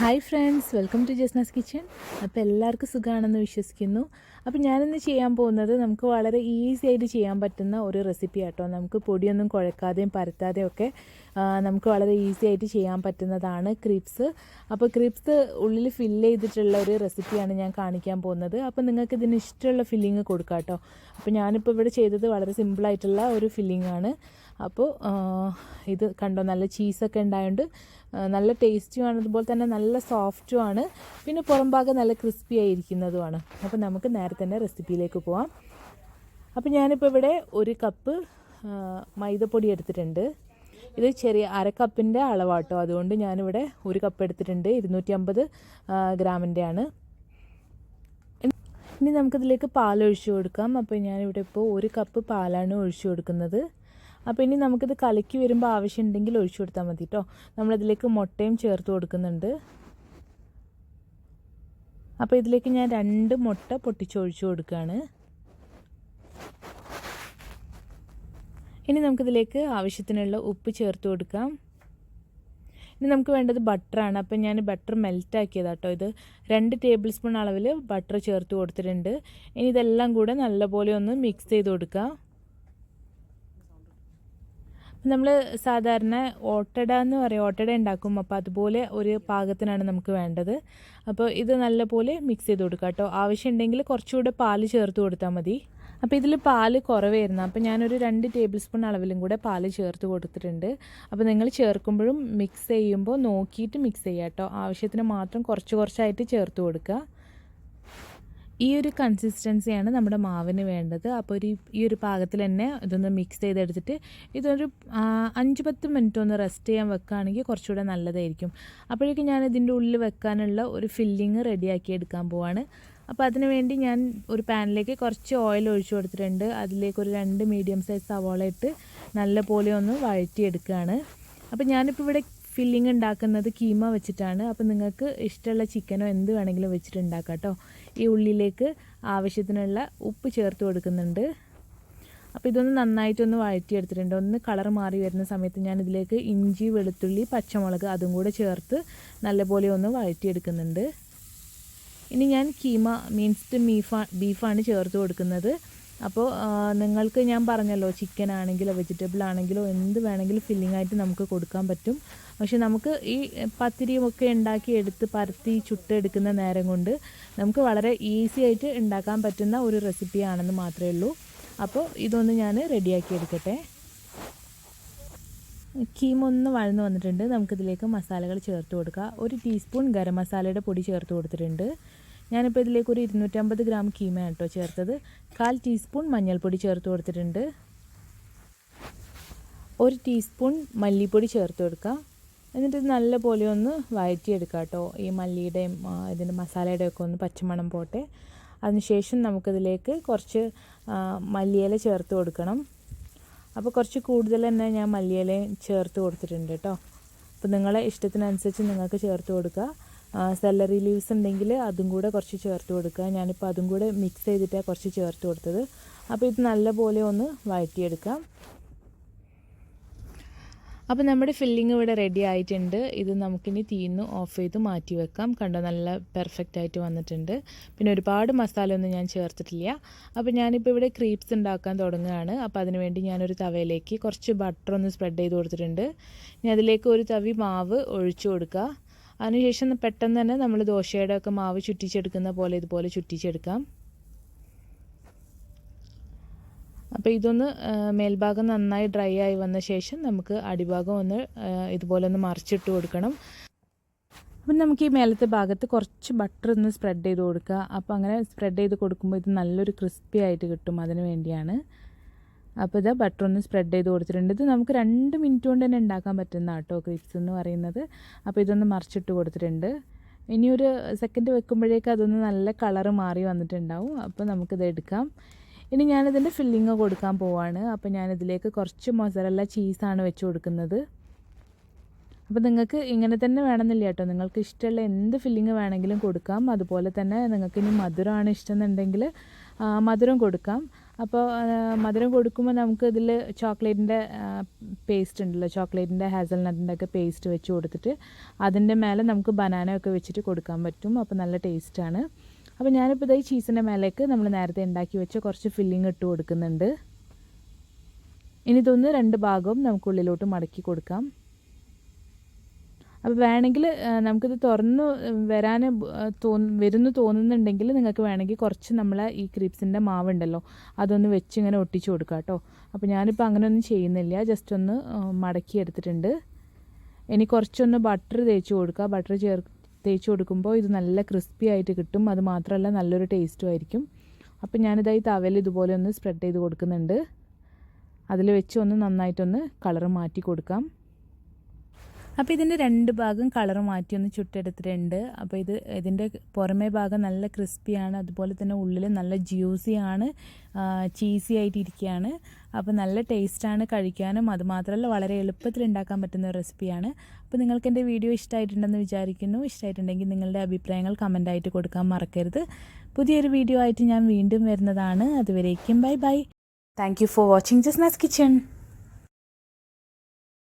Hi friends, welcome to Jasna's kitchen. അപ്പോൾ എല്ലാവർക്കും സുഖമാണെന്ന് വിശ്വസിക്കുന്നു. അപ്പോൾ ഞാനിന്ന് ചെയ്യാൻ പോകുന്നത് നമുക്ക് വളരെ ഈസി ആയിട്ട് ചെയ്യാൻ പറ്റുന്ന ഒരു റെസിപ്പി ആട്ടോ. നമുക്ക് പൊടിയൊന്നും കുഴക്കാതെയും പരത്താതെയും ഒക്കെ നമുക്ക് വളരെ ഈസി ആയിട്ട് ചെയ്യാൻ പറ്റുന്നതാണ് ക്രീപ്സ്. അപ്പോൾ ക്രീപ്സ് ഉള്ളിൽ ഫില്ല് ചെയ്തിട്ടുള്ള ഒരു റെസിപ്പിയാണ് ഞാൻ കാണിക്കാൻ പോകുന്നത്. അപ്പോൾ നിങ്ങൾക്ക് ഇതിന് ഇഷ്ടമുള്ള ഫില്ലിങ് കൊടുക്കാം കേട്ടോ. അപ്പോൾ ഞാനിപ്പോൾ ഇവിടെ ചെയ്തത് വളരെ സിമ്പിളായിട്ടുള്ള ഒരു ഫില്ലിംഗ് ആണ്. അപ്പോൾ ഇത് കണ്ടോ, നല്ല ചീസൊക്കെ ഉണ്ടായതുകൊണ്ട് നല്ല ടേസ്റ്റുമാണ്, അതുപോലെ തന്നെ നല്ല സോഫ്റ്റുമാണ്, പിന്നെ പുറം ഭാഗം നല്ല ക്രിസ്പി ആയിരിക്കുന്നതുമാണ്. അപ്പോൾ നമുക്ക് നേരെ തന്നെ റെസിപ്പിയിലേക്ക് പോവാം. അപ്പോൾ ഞാനിപ്പോൾ ഇവിടെ ഒരു കപ്പ് മൈദപ്പൊടി എടുത്തിട്ടുണ്ട്. ഇത് ചെറിയ അരക്കപ്പിൻ്റെ അളവാട്ടോ, അതുകൊണ്ട് ഞാനിവിടെ ഒരു കപ്പ് എടുത്തിട്ടുണ്ട്. 250 ഗ്രാമിൻ്റെ ആണ്. ഇനി നമുക്കിതിലേക്ക് പാലൊഴിച്ച് കൊടുക്കാം. അപ്പോൾ ഞാനിവിടെ ഇപ്പോൾ ഒരു കപ്പ് പാലാണ് ഒഴിച്ചു കൊടുക്കുന്നത്. അപ്പോൾ ഇനി നമുക്കിത് കലക്കി വരുമ്പോൾ ആവശ്യമുണ്ടെങ്കിൽ ഒഴിച്ചു കൊടുത്താൽ മതി കേട്ടോ. നമ്മളിതിലേക്ക് മുട്ടയും ചേർത്ത് കൊടുക്കുന്നുണ്ട്. അപ്പോൾ ഇതിലേക്ക് ഞാൻ 2 മുട്ട പൊട്ടിച്ചൊഴിച്ചു കൊടുക്കുകയാണ്. ഇനി നമുക്കിതിലേക്ക് ആവശ്യത്തിനുള്ള ഉപ്പ് ചേർത്ത് കൊടുക്കാം. ഇനി നമുക്ക് വേണ്ടത് ബട്ടറാണ്. അപ്പോൾ ഞാൻ ബട്ടർ മെൽറ്റാക്കിയതാണ് കേട്ടോ. ഇത് 2 ടേബിൾ സ്പൂൺ അളവിൽ ബട്ടർ ചേർത്ത് കൊടുത്തിട്ടുണ്ട്. ഇനി ഇതെല്ലാം കൂടെ നല്ലപോലെ ഒന്ന് മിക്സ് ചെയ്ത് കൊടുക്കുക. നമ്മൾ സാധാരണ ഓട്ടട എന്ന് പറയും, ഓട്ടട ഉണ്ടാക്കും. അപ്പോൾ അതുപോലെ ഒരു പാകത്തിനാണ് നമുക്ക് വേണ്ടത്. അപ്പോൾ ഇത് നല്ലപോലെ മിക്സ് ചെയ്ത് കൊടുക്കുക കേട്ടോ. ആവശ്യമുണ്ടെങ്കിൽ കുറച്ചുകൂടെ പാല് ചേർത്ത് കൊടുത്താൽ മതി. അപ്പോൾ ഇതിൽ പാല് കുറവായിരുന്നു, അപ്പോൾ ഞാനൊരു 2 ടേബിൾ സ്പൂൺ അളവിലും കൂടെ പാല് ചേർത്ത് കൊടുത്തിട്ടുണ്ട്. അപ്പോൾ നിങ്ങൾ ചേർക്കുമ്പോഴും മിക്സ് ചെയ്യുമ്പോൾ നോക്കിയിട്ട് മിക്സ് ചെയ്യുക കേട്ടോ. ആവശ്യത്തിന് മാത്രം കുറച്ചായിട്ട് ചേർത്ത് കൊടുക്കുക. ഈ ഒരു കൺസിസ്റ്റൻസിയാണ് നമ്മുടെ മാവിന് വേണ്ടത്. അപ്പോൾ ഈ ഒരു പാകത്തിൽ തന്നെ ഇതൊന്ന് മിക്സ് ചെയ്തെടുത്തിട്ട് ഇതൊരു 5-10 മിനിറ്റ് ഒന്ന് റെസ്റ്റ് ചെയ്യാൻ വെക്കുകയാണെങ്കിൽ കുറച്ചുകൂടെ നല്ലതായിരിക്കും. അപ്പോഴേക്കും ഞാൻ ഇതിൻ്റെ ഉള്ളിൽ വെക്കാനുള്ള ഒരു ഫില്ലിങ് റെഡിയാക്കി എടുക്കാൻ പോവാണ്. അപ്പോൾ അതിന് വേണ്ടി ഞാൻ ഒരു പാനിലേക്ക് കുറച്ച് ഓയിൽ ഒഴിച്ചു കൊടുത്തിട്ടുണ്ട്. അതിലേക്ക് ഒരു 2 മീഡിയം സൈസ് സവാള ഇട്ട് നല്ലപോലെ ഒന്ന് വഴറ്റിയെടുക്കുകയാണ്. അപ്പോൾ ഞാനിപ്പോൾ ഇവിടെ ഫില്ലിങ് ഉണ്ടാക്കുന്നത് കീമ വെച്ചിട്ടാണ്. അപ്പോൾ നിങ്ങൾക്ക് ഇഷ്ടമുള്ള ചിക്കനോ എന്ത് വേണമെങ്കിലും വെച്ചിട്ട് ഉണ്ടാക്കാം കേട്ടോ. ഈ ഉള്ളിലേക്ക് ആവശ്യത്തിനുള്ള ഉപ്പ് ചേർത്ത് കൊടുക്കുന്നുണ്ട്. അപ്പോൾ ഇതൊന്ന് നന്നായിട്ടൊന്ന് വഴറ്റിയെടുത്തിട്ടുണ്ട്. ഒന്ന് കളർ മാറി വരുന്ന സമയത്ത് ഞാൻ ഇതിലേക്ക് ഇഞ്ചി, വെളുത്തുള്ളി, പച്ചമുളക് അതും കൂടെ ചേർത്ത് നല്ലപോലെ ഒന്ന് വഴറ്റിയെടുക്കുന്നുണ്ട്. ഇനി ഞാൻ കീമ മീൻസ്ഡ് ബീഫാണ് ചേർത്ത് കൊടുക്കുന്നത്. അപ്പോൾ നിങ്ങൾക്ക് ഞാൻ പറഞ്ഞല്ലോ, ചിക്കൻ ആണെങ്കിലോ വെജിറ്റബിൾ ആണെങ്കിലോ എന്ത് വേണമെങ്കിലും ഫില്ലിംഗ് ആയിട്ട് നമുക്ക് കൊടുക്കാൻ പറ്റും. പക്ഷെ നമുക്ക് ഈ പത്തിരിയുമൊക്കെ ഉണ്ടാക്കി എടുത്ത് പരത്തി ചുട്ടെടുക്കുന്ന നേരം കൊണ്ട് നമുക്ക് വളരെ ഈസി ആയിട്ട് ഉണ്ടാക്കാൻ പറ്റുന്ന ഒരു റെസിപ്പിയാണെന്ന് മാത്രമേ ഉള്ളൂ. അപ്പോൾ ഇതൊന്ന് ഞാൻ റെഡിയാക്കി എടുക്കട്ടെ. കീമ ഒന്ന് വഴന്ന് വന്നിട്ടുണ്ട്. നമുക്കിതിലേക്ക് മസാലകൾ ചേർത്ത് കൊടുക്കുക. 1 ടീസ്പൂൺ ഗരം മസാലയുടെ പൊടി ചേർത്ത് കൊടുത്തിട്ടുണ്ട്. ഞാനിപ്പോൾ ഇതിലേക്ക് ഒരു 250 ഗ്രാം കീമയാണ് കേട്ടോ ചേർത്തത്. 1/4 ടീസ്പൂൺ മഞ്ഞൾപ്പൊടി ചേർത്ത് കൊടുത്തിട്ടുണ്ട്. 1 ടീസ്പൂൺ മല്ലിപ്പൊടി ചേർത്ത് കൊടുക്കുക. എന്നിട്ട് നല്ലപോലെ ഒന്ന് വഴറ്റിയെടുക്കുക കേട്ടോ. ഈ മല്ലിയുടെയും ഇതിൻ്റെ മസാലയുടെയും ഒക്കെ ഒന്ന് പച്ചമണം പോട്ടെ. അതിനുശേഷം നമുക്കിതിലേക്ക് കുറച്ച് മല്ലിയില ചേർത്ത് കൊടുക്കണം. അപ്പോൾ കുറച്ച് കൂടുതൽ തന്നെ ഞാൻ മല്ലിയിലയും ചേർത്ത് കൊടുത്തിട്ടുണ്ട് കേട്ടോ. അപ്പോൾ നിങ്ങളെ ഇഷ്ടത്തിനനുസരിച്ച് നിങ്ങൾക്ക് ചേർത്ത് കൊടുക്കുക. സെല്ലറി ലീവ്സ് ഉണ്ടെങ്കിൽ അതും കൂടെ കുറച്ച് ചേർത്ത് കൊടുക്കുക. ഞാനിപ്പോൾ അതും കൂടെ മിക്സ് ചെയ്തിട്ടാണ് കുറച്ച് ചേർത്ത് കൊടുത്തത്. അപ്പോൾ ഇത് നല്ലപോലെ ഒന്ന് വഴറ്റിയെടുക്കാം. അപ്പോൾ നമ്മുടെ ഫില്ലിങ് ഇവിടെ റെഡി ആയിട്ടുണ്ട്. ഇത് നമുക്കിനി തീന്ന് ഓഫ് ചെയ്ത് മാറ്റി വെക്കാം. കണ്ടോ, നല്ല പെർഫെക്റ്റ് ആയിട്ട് വന്നിട്ടുണ്ട്. പിന്നെ ഒരുപാട് മസാല ഒന്നും ഞാൻ ചേർത്തിട്ടില്ല. അപ്പോൾ ഞാനിപ്പോൾ ഇവിടെ ക്രീപ്സ് ഉണ്ടാക്കാൻ തുടങ്ങുകയാണ്. അപ്പോൾ അതിനുവേണ്ടി ഞാനൊരു തവയിലേക്ക് കുറച്ച് ബട്ടർ ഒന്ന് സ്പ്രെഡ് ചെയ്ത് കൊടുത്തിട്ടുണ്ട്. ഇനി അതിലേക്ക് ഒരു തവി മാവ് ഒഴിച്ചു കൊടുക്കുക. അതിനുശേഷം പെട്ടെന്ന് തന്നെ നമ്മൾ ദോശയുടെ ഒക്കെ മാവ് ചുറ്റിച്ചെടുക്കുന്ന പോലെ ഇതുപോലെ ചുറ്റിച്ചെടുക്കാം. അപ്പോൾ ഇതൊന്ന് മേൽഭാഗം നന്നായി ഡ്രൈ ആയി വന്ന ശേഷം നമുക്ക് അടിഭാഗം ഒന്ന് ഇതുപോലെ ഒന്ന് മറിച്ചിട്ട് കൊടുക്കണം. അപ്പം നമുക്ക് ഈ മേലത്തെ ഭാഗത്ത് കുറച്ച് ബട്ടർ ഒന്ന് സ്പ്രെഡ് ചെയ്ത് കൊടുക്കുക. അപ്പോൾ അങ്ങനെ സ്പ്രെഡ് ചെയ്ത് കൊടുക്കുമ്പോൾ ഇത് നല്ലൊരു ക്രിസ്പി ആയിട്ട് കിട്ടും, അതിന് വേണ്ടിയാണ്. അപ്പോൾ ഇത് ബട്ടർ ഒന്ന് സ്പ്രെഡ് ചെയ്ത് കൊടുത്തിട്ടുണ്ട്. ഇത് നമുക്ക് 2 മിനിറ്റ് കൊണ്ട് തന്നെ ഉണ്ടാക്കാൻ പറ്റുന്ന കേട്ടോ ക്രീപ്സ് എന്ന് പറയുന്നത്. അപ്പോൾ ഇതൊന്ന് മറിച്ചിട്ട് കൊടുത്തിട്ടുണ്ട്. ഇനി ഒരു സെക്കൻഡ് വെക്കുമ്പോഴേക്കും അതൊന്ന് നല്ല കളറ് മാറി വന്നിട്ടുണ്ടാവും. അപ്പോൾ നമുക്കിത് എടുക്കാം. ഇനി ഞാനിതിൻ്റെ ഫില്ലിങ് കൊടുക്കാൻ പോവാണ്. അപ്പോൾ ഞാനിതിലേക്ക് കുറച്ച് മൊസറല്ല ചീസാണ് വെച്ച് കൊടുക്കുന്നത്. അപ്പോൾ നിങ്ങൾക്ക് ഇങ്ങനെ തന്നെ വേണമെന്നില്ല കേട്ടോ. നിങ്ങൾക്ക് ഇഷ്ടമുള്ള എന്ത് ഫില്ലിങ് വേണമെങ്കിലും കൊടുക്കാം. അതുപോലെ തന്നെ നിങ്ങൾക്ക് ഇനി മധുരമാണ് ഇഷ്ടമെന്നുണ്ടെങ്കിൽ മധുരം കൊടുക്കാം. അപ്പോൾ മധുരം കൊടുക്കുമ്പോൾ നമുക്ക് ഇതിൽ ചോക്ലേറ്റിൻ്റെ പേസ്റ്റ് ഉണ്ടല്ലോ, ചോക്ലേറ്റിൻ്റെ ഹാസൽനട്ടിൻ്റെ ഒക്കെ പേസ്റ്റ് വെച്ച് കൊടുത്തിട്ട് അതിൻ്റെ മേലെ നമുക്ക് ബനാന ഒക്കെ വെച്ചിട്ട് കൊടുക്കാൻ പറ്റും. അപ്പോൾ നല്ല ടേസ്റ്റാണ്. അപ്പോൾ ഞാനിപ്പോൾ ഈ ചീസിൻ്റെ മേലേക്ക് നമ്മൾ നേരത്തെ ഉണ്ടാക്കി വെച്ച കുറച്ച് ഫില്ലിങ് ഇട്ട് കൊടുക്കുന്നുണ്ട്. ഇനി ഇതൊന്ന് 2 ഭാഗവും നമുക്ക് ഉള്ളിലോട്ട് മടക്കി കൊടുക്കാം. അപ്പോൾ വേണമെങ്കിൽ നമുക്കിത് തുറന്ന് വരുന്നു തോന്നുന്നുണ്ടെങ്കിൽ നിങ്ങൾക്ക് വേണമെങ്കിൽ കുറച്ച് നമ്മളെ ഈ ക്രീപ്സിൻ്റെ മാവുണ്ടല്ലോ അതൊന്ന് വെച്ച് ഇങ്ങനെ ഒട്ടിച്ച് കൊടുക്കാം കേട്ടോ. അപ്പോൾ ഞാനിപ്പോൾ അങ്ങനെയൊന്നും ചെയ്യുന്നില്ല, ജസ്റ്റ് ഒന്ന് മടക്കി എടുത്തിട്ടുണ്ട്. ഇനി കുറച്ചൊന്ന് ബട്ടർ തേച്ച് കൊടുക്കുക. ബട്ടർ തേച്ച് കൊടുക്കുമ്പോൾ ഇത് നല്ല ക്രിസ്പി ആയിട്ട് കിട്ടും. അത് മാത്രമല്ല നല്ലൊരു ടേസ്റ്റും ആയിരിക്കും. അപ്പോൾ ഞാനിതായി തവയിൽ ഇതുപോലെ ഒന്ന് സ്പ്രെഡ് ചെയ്ത് കൊടുക്കുന്നുണ്ട്. അതിൽ വെച്ച് ഒന്ന് നന്നായിട്ടൊന്ന് കളർ മാറ്റി കൊടുക്കാം. അപ്പോൾ ഇതിൻ്റെ 2 ഭാഗം കളർ മാറ്റി ഒന്ന് ചുട്ടെടുത്തിട്ടുണ്ട്. അപ്പോൾ ഇതിൻ്റെ പുറമേ ഭാഗം നല്ല ക്രിസ്പിയാണ്, അതുപോലെ തന്നെ ഉള്ളിൽ നല്ല ജ്യൂസിയാണ്, ചീസി ആയിട്ടിരിക്കുകയാണ്. അപ്പോൾ നല്ല ടേസ്റ്റാണ് കഴിക്കാനും. അതുമാത്രമല്ല വളരെ എളുപ്പത്തിൽ ഉണ്ടാക്കാൻ പറ്റുന്ന റെസിപ്പിയാണ്. അപ്പോൾ നിങ്ങൾക്ക് എൻ്റെ വീഡിയോ ഇഷ്ടമായിട്ടുണ്ടെന്ന് വിചാരിക്കുന്നു. ഇഷ്ടമായിട്ടുണ്ടെങ്കിൽ നിങ്ങളുടെ അഭിപ്രായങ്ങൾ കമൻ്റായിട്ട് കൊടുക്കാൻ മറക്കരുത്. പുതിയൊരു വീഡിയോ ആയിട്ട് ഞാൻ വീണ്ടും വരുന്നതാണ്. അതുവരേക്കും bye bye. Thank you for watching Jasna's kitchen.